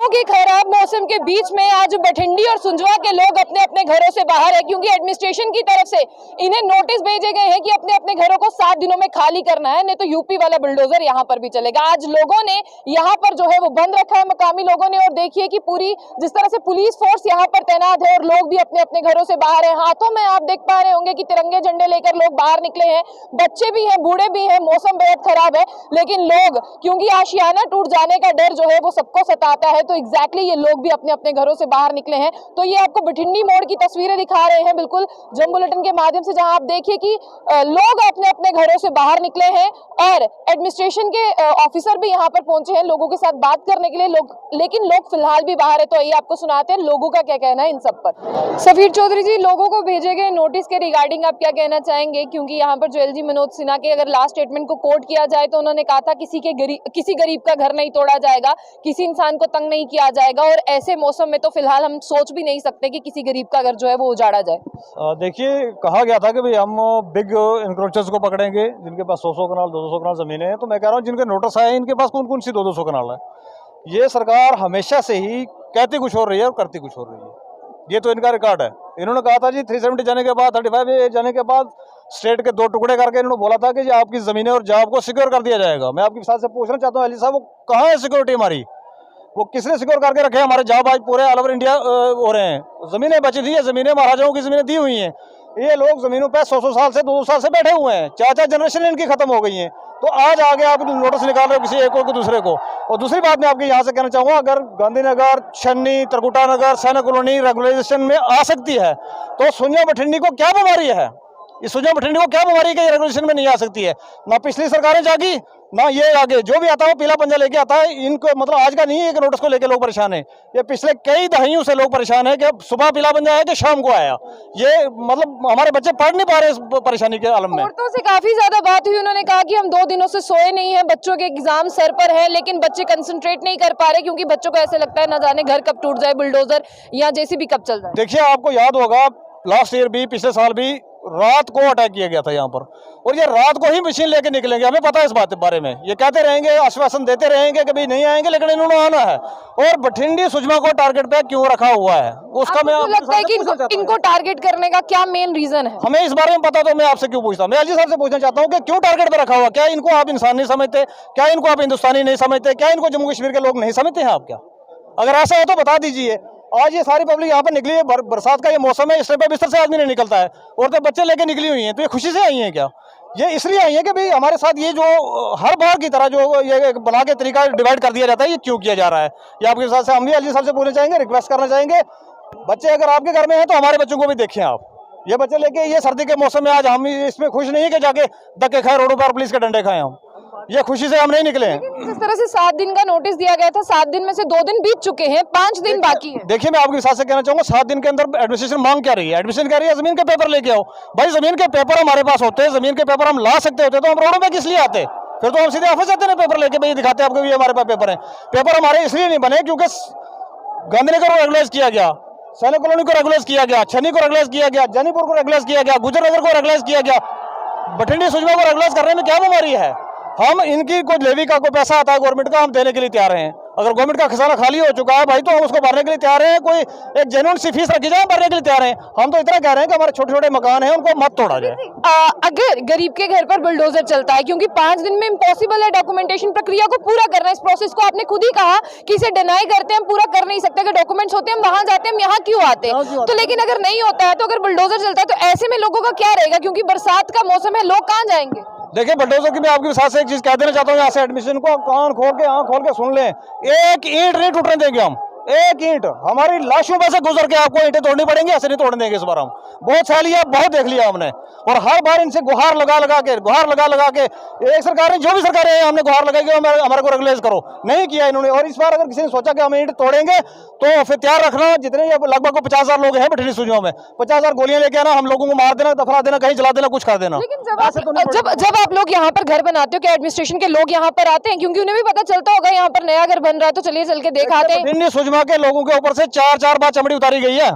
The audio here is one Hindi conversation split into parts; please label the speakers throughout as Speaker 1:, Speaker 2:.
Speaker 1: कि खराब मौसम के बीच में आज बठिंडी और सुंजवा के लोग अपने अपने घरों से बाहर है, क्योंकि एडमिनिस्ट्रेशन की तरफ से इन्हें नोटिस भेजे गए हैं कि अपने अपने घरों को 7 दिनों में खाली करना है, नहीं तो यूपी वाला बुलडोजर यहाँ पर भी चलेगा। आज लोगों ने यहाँ पर जो है वो बंद रखा है, मकामी लोगों ने। और देखिए कि पूरी जिस तरह से पुलिस फोर्स यहाँ पर तैनात है और लोग भी अपने अपने घरों से बाहर है। हाथों में आप देख पा रहे होंगे कि तिरंगे झंडे लेकर लोग बाहर निकले हैं, बच्चे भी हैं, बूढ़े भी हैं। मौसम बेहद खराब है, लेकिन लोग, क्योंकि आशियाना टूट जाने का डर जो है वो सबको सताता है, तो एग्जैक्टली ये लोग भी अपने अपने घरों से बाहर निकले हैं। तो ये आपको बठिंडी मोड़ की तस्वीरें दिखा रहे हैं बिल्कुल जम बुलेटिन के माध्यम से, जहां आप देखिए कि लोग अपने अपने घरों से बाहर निकले हैं और एडमिनिस्ट्रेशन के ऑफिसर भी यहां पर पहुंचे हैं लोगों के साथ बात करने के लिए। लेकिन लोग फिलहाल भी बाहर है, तो आइए आपको सुनाते हैं लोगों का क्या कहना है इन सब पर। सफीर चौधरी जी, लोगों को भेजे गए नोटिस के रिगार्डिंग आप क्या कहना चाहेंगे? क्योंकि यहाँ पर जो एलजी मनोज सिन्हा के अगर लास्ट स्टेटमेंट को कोट किया जाए तो उन्होंने कहा था किसी गरीब का घर नहीं तोड़ा जाएगा, किसी इंसान को तंग नहीं किया जाएगा, और ऐसे मौसम में तो फिलहाल हम सोच भी नहीं सकते कि किसी गरीब का घर जो है वो उजाड़ा जाए।
Speaker 2: देखिए, कहा गया था कि भाई हम बिग इंक्रोचर्स को पकड़ेंगे जिनके पास 100-100 कनाल 200 कनाल जमीनें हैं। तो मैं कह रहा हूँ जिनके नोटिस आए इनके पास कौन कौन सी 200 कनाल है। ये सरकार हमेशा से ही कहती कुछ हो रही है और करती कुछ हो रही है, ये तो इनका रिकॉर्ड है। इन्होंने कहा था जी 370 जाने के बाद 35 जाने के बाद स्टेट के 2 टुकड़े करके इन्होंने बोला था कि आपकी जमीनें और जॉब को सिक्योर कर दिया जाएगा। मैं आपके साथ से पूछना चाहता हूँ अली साहब, वो कहाँ है सिक्योरिटी हमारी? वो किसने सिक्योर करके रखे? हमारे जॉब आज पूरे ऑल ओवर इंडिया हो रहे हैं, जमीनें बची थी, जमीनें महाराजाओं की जमीनें दी हुई हैं। ये लोग जमीनों पे 100 साल से 200 साल से बैठे हुए हैं, 4 जनरेशन इनकी खत्म हो गई हैं। तो आज आगे आप नोटिस निकाल रहे हो किसी एक को दूसरे को। और दूसरी बात मैं आपके यहाँ से कहना चाहूँगा, अगर गांधीनगर, छन्नी, त्रिकुटा नगर, सैनिक कॉलोनी रेगुलेशन में आ सकती है तो सुंजवा बठिंडी को क्या बीमारी है? इस सुंजवा बठिंडी को क्या बीमारी है कि रेगुलेशन में नहीं आ सकती है? ना पिछली सरकारें जागी ना ये आगे, जो भी आता है वो पीला पंजा लेके आता है। इनको मतलब आज का नहीं है कि नोटिस को लेके लोग परेशान हैं, ये पिछले कई दहाइयों से लोग परेशान है कि सुबह पीला पंजा आया कि शाम को आया। ये मतलब हमारे बच्चे पढ़ नहीं पा रहे इस परेशानी के आलम में।
Speaker 1: औरतों से काफी ज्यादा बात हुई, उन्होंने कहा कि हम 2 दिनों से सोए नहीं हैं, बच्चों के एग्जाम सर पर है, लेकिन बच्चे कंसंट्रेट नहीं कर पा रहे क्योंकि बच्चों को ऐसे लगता है ना जाने घर कब टूट जाए, बुलडोजर या जेसीबी कब चल जाए।
Speaker 2: देखिए, आपको याद होगा लास्ट ईयर भी, पिछले साल भी रात को अटैक किया गया था यहाँ पर, और ये रात को ही मशीन लेके निकलेंगे। हमें पता है इस बात के बारे में, ये कहते रहेंगे, आश्वासन देते रहेंगे कि भाई नहीं आएंगे, लेकिन इन्होंने आना है। और बठिंडी सुजमा को टारगेट पे क्यों रखा हुआ है उसका मैं
Speaker 1: लगता है कि इनको टारगेट करने का क्या मेन रीजन है?
Speaker 2: हमें इस बारे में पता, तो मैं आपसे क्यों पूछता हूँ? मैं एलजी साहब से पूछना चाहता हूँ कि क्यों टारगेट पे रखा हुआ? क्या इनको आप इंसान नहीं समझते? क्या इनको आप हिंदुस्तानी नहीं समझते? क्या इनको जम्मू कश्मीर के लोग नहीं समझते हैं आप? क्या अगर ऐसा है तो बता दीजिए। आज ये सारी पब्लिक यहाँ पर निकली है, बरसात का ये मौसम है, इस टाइम पे बिस्तर से आदमी नहीं निकलता है, और तो बच्चे लेके निकली हुई हैं। तो ये खुशी से आई हैं क्या? ये इसलिए आई है कि भाई हमारे साथ ये जो हर बार की तरह जो ये बना के तरीका डिवाइड कर दिया जाता है, ये क्यों किया जा रहा है? ये आपके साथ से हम भी एलजी साहब से पूछना चाहेंगे, रिक्वेस्ट करना चाहेंगे। बच्चे अगर आपके घर में हैं तो हमारे बच्चों को भी देखें आप। ये बच्चे लेके ये सर्दी के मौसम में आज हम इसमें खुश नहीं है कि जाके धक्के खाए रोडों पर, पुलिस के डंडे खाए हम। ये खुशी से हम नहीं निकले हैं।
Speaker 1: जिस तरह से 7 दिन का नोटिस दिया गया था, 7 दिन में से 2 दिन बीत चुके हैं, 5 दिन बाकी है।
Speaker 2: देखिए, मैं आपके साथ से कहना चाहूंगा, 7 दिन के अंदर एडमिनिस्ट्रेशन मांग क्या रही है? एडमिनिस्ट्रेशन कह रही है जमीन के पेपर लेके आओ। भाई जमीन के पेपर हमारे पास होते, जमीन के पेपर हम ला सकते होते तो हम रोडों पे किस लिए आते? फिर तो हम सीधे ऑफिस जाते ना पेपर लेके, भाई दिखाते आपको भी हमारे पास पेपर है। पेपर हमारे इसलिए नहीं बने क्योंकि गांधीनगर को रेगुलाइज किया गया, सैनिक कॉलोनी को रेगुलाइज किया गया, छन्नी को रेगुलाइज किया गया, जनीपुर को रेगुलाइज किया गया, गुजर नगर को रेगुलाइज किया गया। बठिंडी सुजमा को रेगुलाइज करने में क्या बीमारी है? हम इनकी कोई लेवी का कोई पैसा आता है गवर्नमेंट का, हम देने के लिए तैयार हैं। अगर गवर्नमेंट का खजाना खाली हो चुका है भाई, तो हम उसको भरने के लिए तैयार हैं। कोई एक जेन्युइन सी फीस रखी जाए, भरने के लिए तैयार हैं। हम तो इतना कह रहे हैं कि हमारे छोटे छोटे मकान हैं उनको मत तोड़ा जाए।
Speaker 1: अगर गरीब के घर पर बुलडोजर चलता है, क्योंकि 5 दिन में इम्पॉसिबल है डॉक्यूमेंटेशन प्रक्रिया को पूरा करना, इस प्रोसेस को आपने खुद ही कहा कि इसे डिनाई करते हैं, हम पूरा कर नहीं सकते, अगर डॉक्यूमेंट्स होते हैं हम वहां जाते हैं, हम यहाँ क्यों आते हैं? तो लेकिन अगर नहीं होता है, तो अगर बुलडोजर चलता है, तो ऐसे में लोगों का क्या रहेगा? क्योंकि बरसात का मौसम है, लोग कहाँ जाएंगे?
Speaker 2: देखिए, बुलडोजर की मैं आपके साथ से एक चीज कह देना चाहता हूँ, यहाँ से एडमिशन को कान खोल के आंख खोल के सुन लें, एक ईंट नहीं टूटने देंगे हम। एक ईंट हमारी लाशों में से गुजर के आपको ईंटें तोड़नी पड़ेंगी, ऐसे नहीं तोड़ने देंगे इस बार हम। बहुत सह लिया, बहुत देख लिया हमने, और हर बार इनसे गुहार लगा लगा के एक सरकार ने, जो भी सरकारें हैं, हमने गुहार लगाई हमारे को रेगुलाइज करो, नहीं किया इन्होंने। और इस बार अगर किसी ने सोचा कि हम ईंट तोड़ेंगे तो फिर तैयार रखना, जितने लगभग 50,000 लोग हैं बठिंडी सुजमा में, 50,000 गोलियां लेके आना, हम लोगों को मार देना, दफना देना, कहीं जला देना, कुछ कर देना।
Speaker 1: लेकिन जब आप लोग यहाँ पर घर बनाते हो, क्या एडमिनिस्ट्रेशन के लोग यहाँ पर आते हैं? क्योंकि उन्हें भी पता चलता होगा यहाँ पर नया घर बन रहा है, तो चलिए चल के देखाते हैं।
Speaker 2: बठिंडी सुजमा के लोगों के ऊपर से 4 बार चमड़ी उतारी गई है।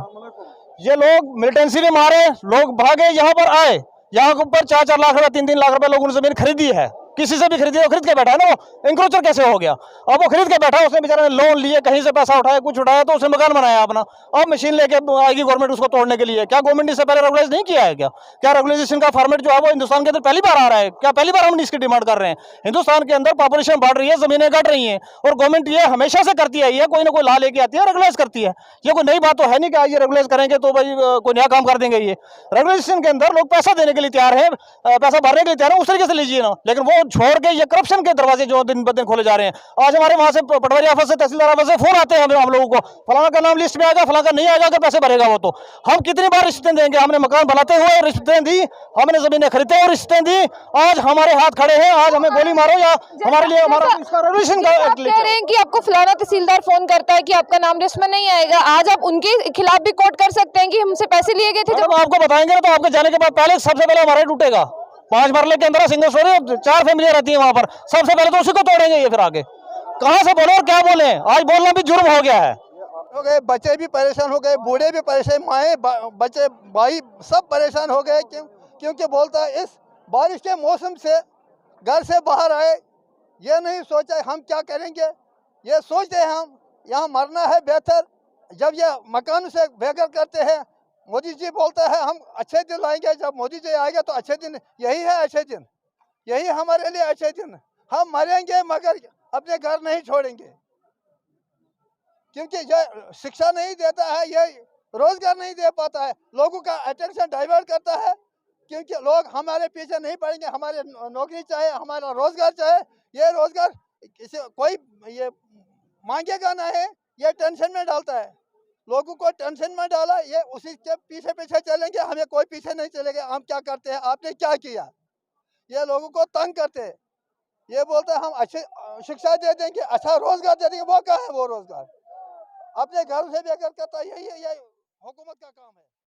Speaker 2: ये लोग मिलिटेंसी में मारे, लोग भागे, यहाँ पर आए, यहाँ ऊपर 4-4 लाख रुपए 3-3 लाख रुपए लोगों ने जमीन खरीदी है। किसी से भी खरीदे, खरीद के बैठा है ना, वो इंक्रोचर कैसे हो गया? अब वो खरीद के बैठा, उसने बेचारे ने लोन लिए, कहीं से पैसा उठाया, कुछ उठाया, तो उसने मकान बनाया अपना। अब मशीन लेके आएगी गवर्नमेंट उसको तोड़ने के लिए। क्या गवर्नमेंट ने इससे पहले रेगुलाइज नहीं किया है? क्या रेगुलाइजेशन का फॉर्मेट जो है वो हिंदुस्तान के अंदर पहली बार आ रहा है? क्या पहली बार हम इसकी डिमांड कर रहे हैं? हिंदुस्तान के अंदर पॉपुलेशन बढ़ रही है, जमीनें घट रही हैं, और गवर्नमेंट ये हमेशा से करती है, ये कोई ना कोई ला लेके आती है, रेगुलाइज करती है। ये कोई नई बात तो है नहीं कि ये रेगुलाइज करेंगे तो भाई कोई नया काम कर देंगे। ये रेगुलेशन के अंदर लोग पैसा देने के लिए तैयार हैं, पैसा भरने के लिए तैयार है, उस तरीके से लीजिए ना। लेकिन वो छोड़ के ये करप्शन के दरवाजे जो दिन ब दिन खोले जा रहे हैं। आज हमारे वहां से पटवारी ऑफिस से, तहसीलदार ऑफिस से फोन आते हैं हम लोगों को, फलाना का नाम लिस्ट में आएगा, फलाना का नहीं आएगा, अगर पैसे भरेगा वो तो। हम कितनी बार रिश्तें देंगे? हमने मकान बनाते हुए रिश्तें दी, हमने जमीनें खरीदते और रिश्तें दी, आज हमारे हाथ खड़े हैं, आज हमें गोली मारो या हमारे लिए हमारा इसका रेगुलेशन का
Speaker 1: आप कह रहे हैं कि आपको फलाना तहसीलदार फोन करता है कि आपका नाम लिस्ट में नहीं आएगा, आज आप उनके खिलाफ भी कोर्ट कर सकते हैं कि हमसे पैसे लिए गए थे।
Speaker 2: जब आपको बताएंगे ना तो आपके जाने के बाद पहले सबसे पहले हमारा टूटेगा। 5 मरले के अंदर सिंगल स्टोरी 4 फैमिलियां रहती है वहां पर, सबसे पहले तो उसी को तोड़ेंगे ये। फिर आगे कहां से बोले और क्या बोले? आज बोलना भी जुर्म हो गया है।
Speaker 3: हो गए, बच्चे भी परेशान हो गए, बूढ़े भी परेशान, माएँ बच्चे भाई सब परेशान हो गए। क्योंकि बोलता है इस बारिश के मौसम से घर से बाहर आए, ये नहीं सोचा हम क्या करेंगे, ये सोचते हैं हम यहाँ मरना है बेहतर। जब ये मकान से बेघर करते हैं, मोदी जी बोलता है हम अच्छे दिन लाएंगे, जब मोदी जी आएगा तो अच्छे दिन, यही है अच्छे दिन, यही हमारे लिए अच्छे दिन। हम मरेंगे मगर अपने घर नहीं छोड़ेंगे, क्योंकि ये शिक्षा नहीं देता है, ये रोजगार नहीं दे पाता है, लोगों का अटेंशन डाइवर्ट करता है। क्योंकि लोग हमारे पीछे नहीं पड़ेंगे, हमारे नौकरी चाहे, हमारा रोजगार चाहे, ये रोजगार किसी कोई ये मांगेगा ना है, ये टेंशन में डालता है, लोगों को टेंशन में डाला, ये उसी के पीछे पीछे चलेंगे, हमें कोई पीछे नहीं चलेगा। हम क्या करते हैं, आपने क्या किया, ये लोगों को तंग करते हैं। ये बोलते हैं हम अच्छी शिक्षा दे देंगे, अच्छा रोजगार दे देंगे, वो क्या है वो रोजगार? अपने घर से बेघर करता, यही है, यही